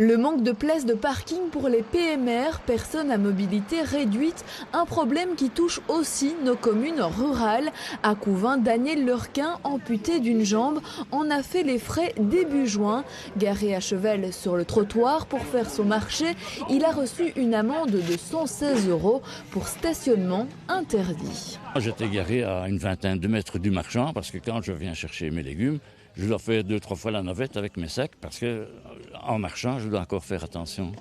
Le manque de places de parking pour les PMR, personnes à mobilité réduite, un problème qui touche aussi nos communes rurales. À Couvin, Daniel Lurquin, amputé d'une jambe, en a fait les frais début juin. Garé à cheval sur le trottoir pour faire son marché, il a reçu une amende de 116 € pour stationnement interdit. J'étais garé à une vingtaine de mètres du marchand parce que quand je viens chercher mes légumes, je dois faire 2-3 fois la navette avec mes sacs parce que en marchant, je dois encore faire attention.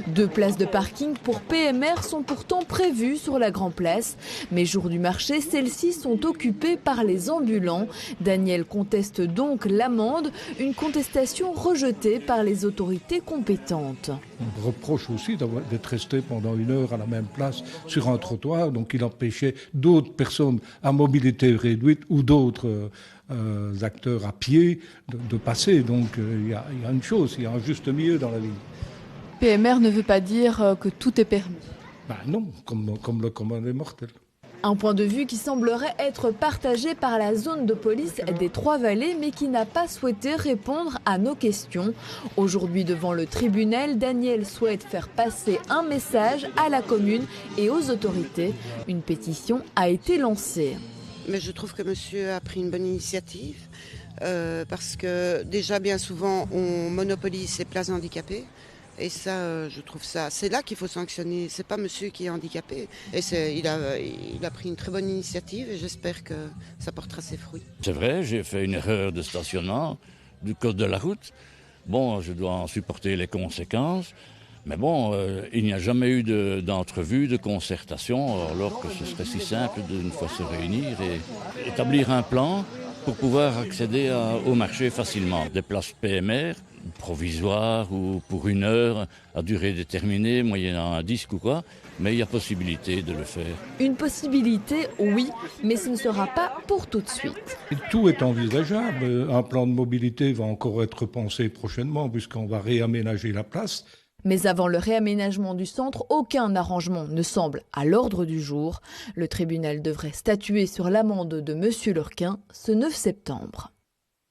2 places de parking pour PMR sont pourtant prévues sur la Grand Place. Mais jour du marché, celles-ci sont occupées par les ambulants. Daniel conteste donc l'amende, une contestation rejetée par les autorités compétentes. On me reproche aussi d'être resté pendant 1 heure à la même place sur un trottoir, donc il empêchait d'autres personnes à mobilité réduite ou d'autres acteurs à pied de passer. Donc il y a une chose, il y a un juste milieu dans la vie. PMR ne veut pas dire que tout est permis. Non, comme le commun des mortels. Un point de vue qui semblerait être partagé par la zone de police des Trois-Vallées, mais qui n'a pas souhaité répondre à nos questions. Aujourd'hui, devant le tribunal, Daniel souhaite faire passer un message à la commune et aux autorités. Une pétition a été lancée. Mais je trouve que monsieur a pris une bonne initiative parce que déjà bien souvent on monopolise ces places handicapées et ça je trouve ça, c'est là qu'il faut sanctionner, c'est pas monsieur qui est handicapé et il a pris une très bonne initiative et j'espère que ça portera ses fruits. C'est vrai, j'ai fait une erreur de stationnement du code de la route. Bon, je dois en supporter les conséquences. Mais bon, il n'y a jamais eu d'entrevue, de concertation, alors que ce serait si simple d'une fois se réunir et établir un plan pour pouvoir accéder au marché facilement. Des places PMR, provisoires ou pour 1 heure, à durée déterminée, moyennant un disque ou quoi, mais il y a possibilité de le faire. Une possibilité, oui, mais ce ne sera pas pour tout de suite. Et tout est envisageable. Un plan de mobilité va encore être pensé prochainement puisqu'on va réaménager la place. Mais avant le réaménagement du centre, aucun arrangement ne semble à l'ordre du jour. Le tribunal devrait statuer sur l'amende de M. Lurquin ce 9 septembre.